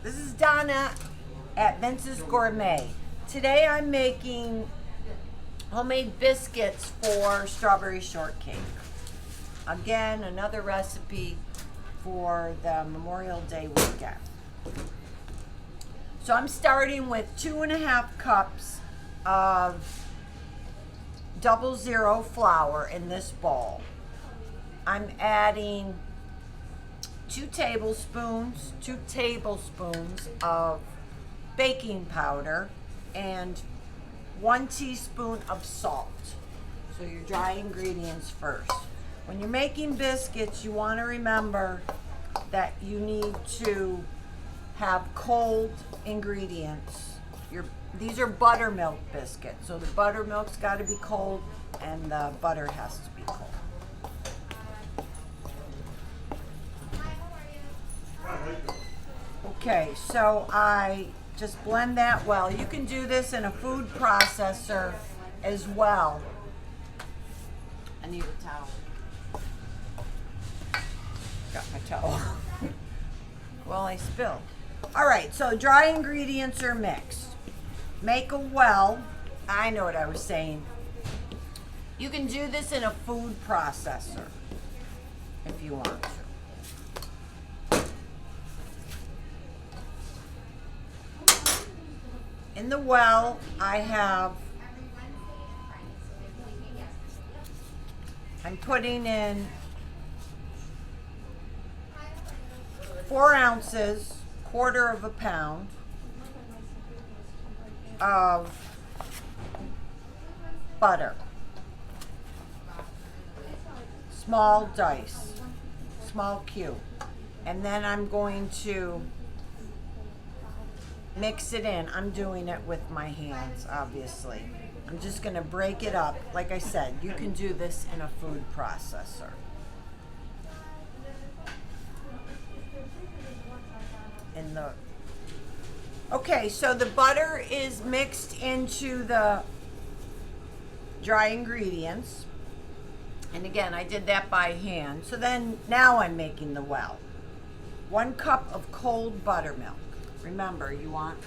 This is Donna at Vince's Gourmet. Today I'm making homemade biscuits for strawberry shortcake. Again, another recipe for the Memorial Day weekend. So I'm starting with 2.5 cups of 00 flour in this bowl. I'm adding 2 tablespoons of baking powder and 1 teaspoon of salt. So your dry ingredients first. When you're making biscuits, you want to remember that you need to have cold ingredients. These are buttermilk biscuits, so the buttermilk's got to be cold and the butter has to be cold. Okay, so I just blend that well. You can do this in a food processor as well. I need a towel. Got my towel. Well, I spilled. All right, so dry ingredients are mixed. Make a well. I know what I was saying. You can do this in a food processor if you want to. In the well, I'm putting in 4 ounces, quarter of a pound of butter. Small dice, small cube. And then I'm going to mix it in. I'm doing it with my hands, obviously. I'm just going to break it up. Like I said, you can do this in a food processor. Okay, so the butter is mixed into the dry ingredients. And again, I did that by hand. So then now I'm making the well. 1 cup of cold buttermilk. Remember, you want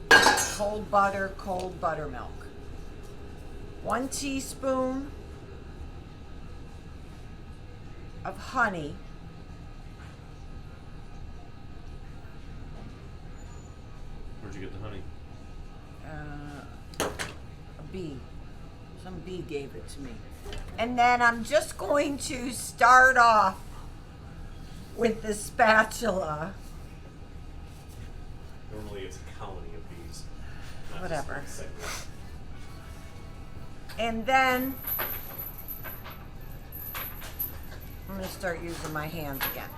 cold buttermilk. 1 teaspoon of honey. Where'd you get the honey? A bee. Some bee gave it to me. And then I'm just going to start off with the spatula. Normally it's a colony of bees. Whatever. And then I'm going to start using my hands again.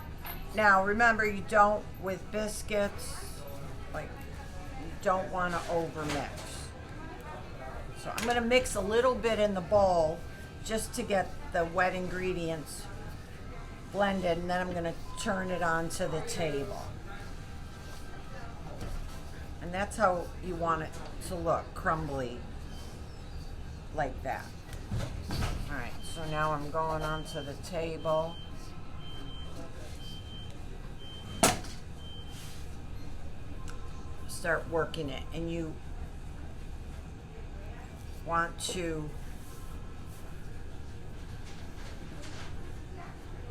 Now remember, you don't, with biscuits, like, you don't want to overmix. So I'm going to mix a little bit in the bowl just to get the wet ingredients blended, and then I'm going to turn it onto the table. And that's how you want it to look, crumbly, like that. All right, so now I'm going onto the table. Start working it, and you want to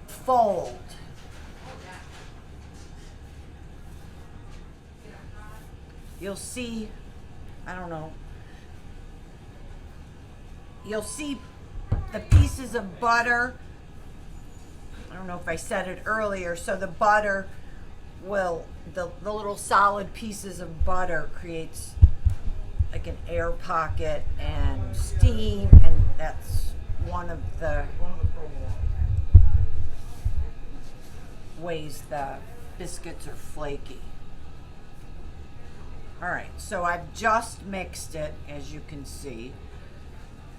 fold. You'll see, I don't know, you'll see the pieces of butter. I don't know if I said it earlier. So the butter will, the little solid pieces of butter creates like an air pocket and steam, and that's one of the ways the biscuits are flaky. All right, so I've just mixed it, as you can see,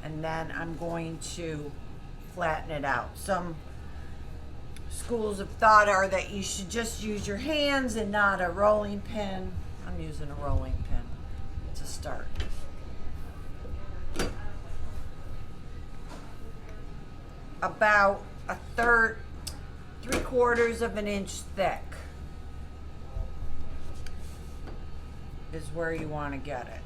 and then I'm going to flatten it out. Some schools of thought are that you should just use your hands and not a rolling pin. I'm using a rolling pin to start. About a third, 3/4 of an inch thick. is where you want to get it.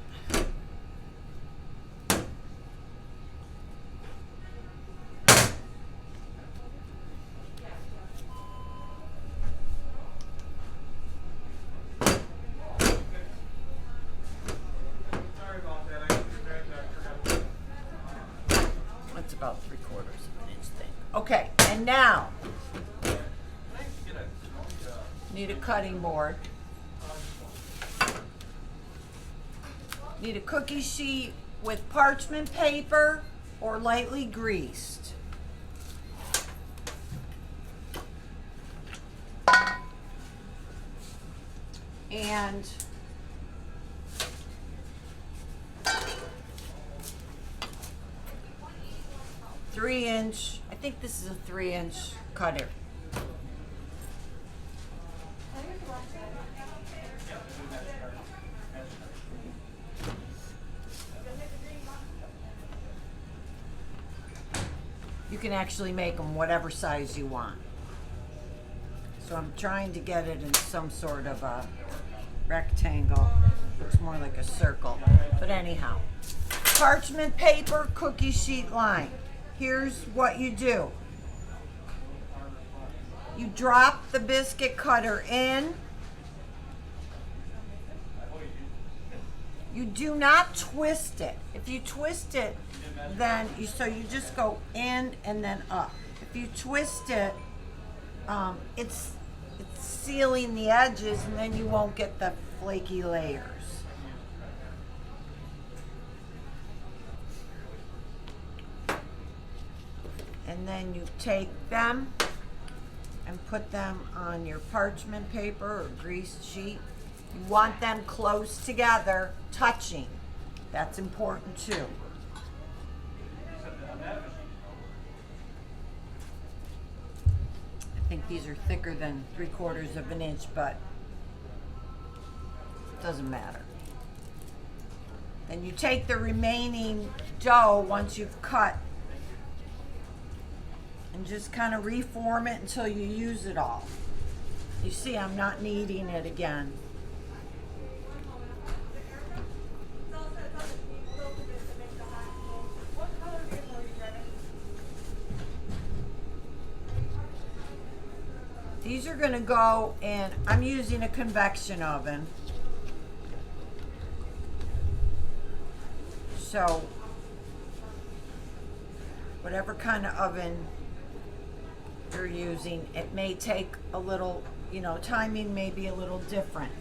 That's about 3/4 of an inch thick. Okay, and now need a cutting board. Need a cookie sheet with parchment paper or lightly greased. And three-inch, I think this is a 3-inch cutter. You can actually make them whatever size you want. So I'm trying to get it in some sort of a rectangle. Looks more like a circle. But anyhow, parchment paper, cookie sheet line. Here's what you do. You drop the biscuit cutter in. You do not twist it. If you twist it, then you just go in and then up. If you twist it, it's sealing the edges, and then you won't get the flaky layers. And then you take them and put them on your parchment paper or greased sheet. You want them close together, touching. That's important too. I think these are thicker than 3/4 of an inch, but it doesn't matter. Then you take the remaining dough once you've cut and just kind of reform it until you use it all. You see, I'm not kneading it again. These are going to go in, I'm using a convection oven. So, whatever kind of oven you're using, it may take a little, timing may be a little different.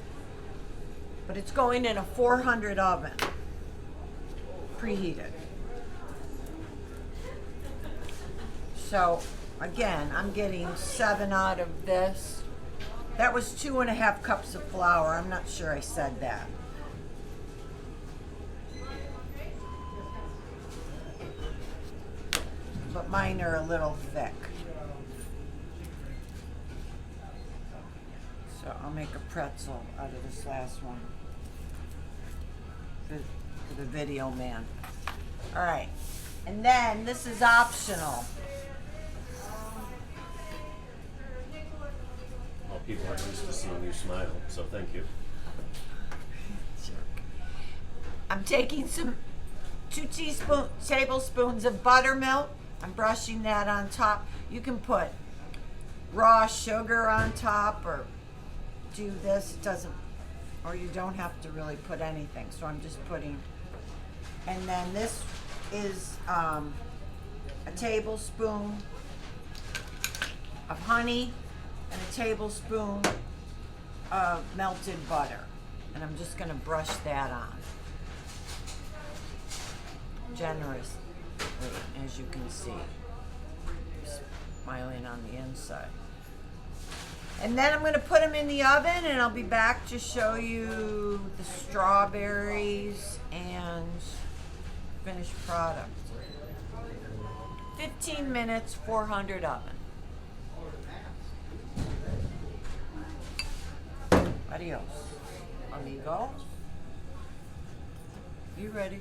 But it's going in a 400 oven, preheated. So, again, I'm getting 7 out of this. That was 2.5 cups of flour. I'm not sure I said that. But mine are a little thick. So I'll make a pretzel out of this last one for the video man. All right, and then this is optional. Well, people are used to seeing you smile, so thank you. I'm taking 2 tablespoons of buttermilk. I'm brushing that on top. You can put raw sugar on top or do this. It doesn't, or you don't have to really put anything. So I'm just putting, and then this is a tablespoon of honey and a tablespoon of melted butter. And I'm just gonna brush that on generously, as you can see. Smiling on the inside. And then I'm gonna put them in the oven, and I'll be back to show you the strawberries and finished product. 15 minutes, 400 oven. Adios, amigo. You ready?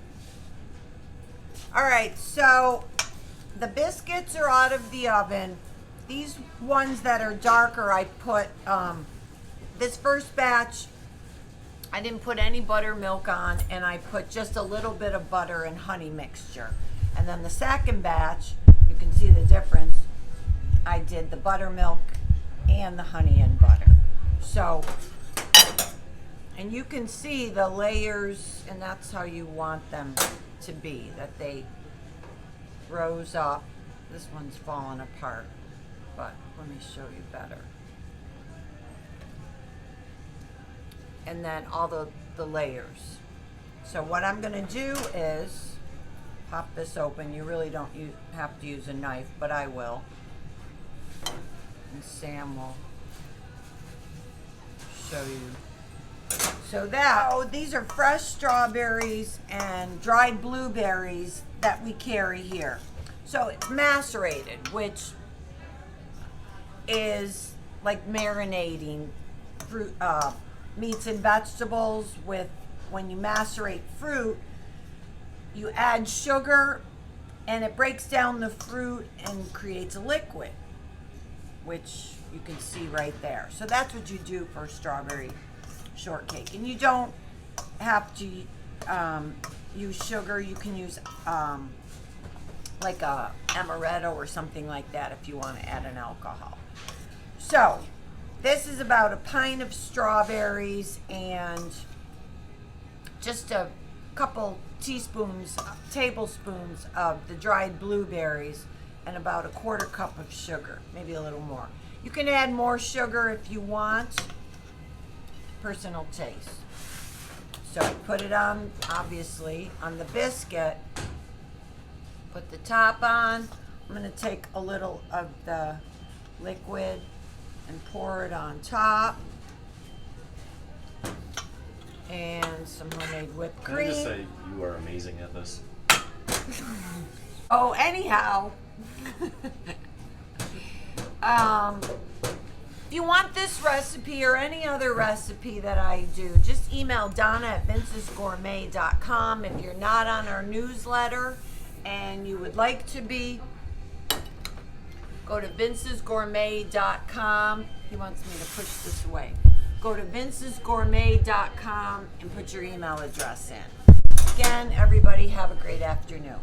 All right, so the biscuits are out of the oven. These ones that are darker, I put, this first batch I didn't put any buttermilk on, and I put just a little bit of butter and honey mixture. And then the second batch, you can see the difference. I did the buttermilk and the honey and butter. So, and you can see the layers, and that's how you want them to be, that they rose up. This one's falling apart, but let me show you better. And then all the layers. So what I'm gonna do is pop this open. You really don't have to use a knife, but I will. And Sam will show you. So these are fresh strawberries and dried blueberries that we carry here. So it's macerated, which is like marinating fruit, meats and vegetables. With when you macerate fruit, you add sugar and it breaks down the fruit and creates a liquid, which you can see right there. So that's what you do for strawberry shortcake. And you don't have to use sugar. You can use like a amaretto or something like that if you want to add an alcohol. So this is about a pint of strawberries and just a couple tablespoons of the dried blueberries and about a quarter cup of sugar, maybe a little more. You can add more sugar if you want, personal taste. So put it on, obviously, on the biscuit. Put the top on. I'm gonna take a little of the liquid and pour it on top. And some homemade whipped Can I cream. just say you are amazing at this? Oh, anyhow. If you want this recipe or any other recipe that I do, just email donna@vincesgourmet.com. If you're not on our newsletter and you would like to be, go to vincesgourmet.com. He wants me to push this away. Go to vincesgourmet.com and put your email address in. Again, everybody have a great afternoon.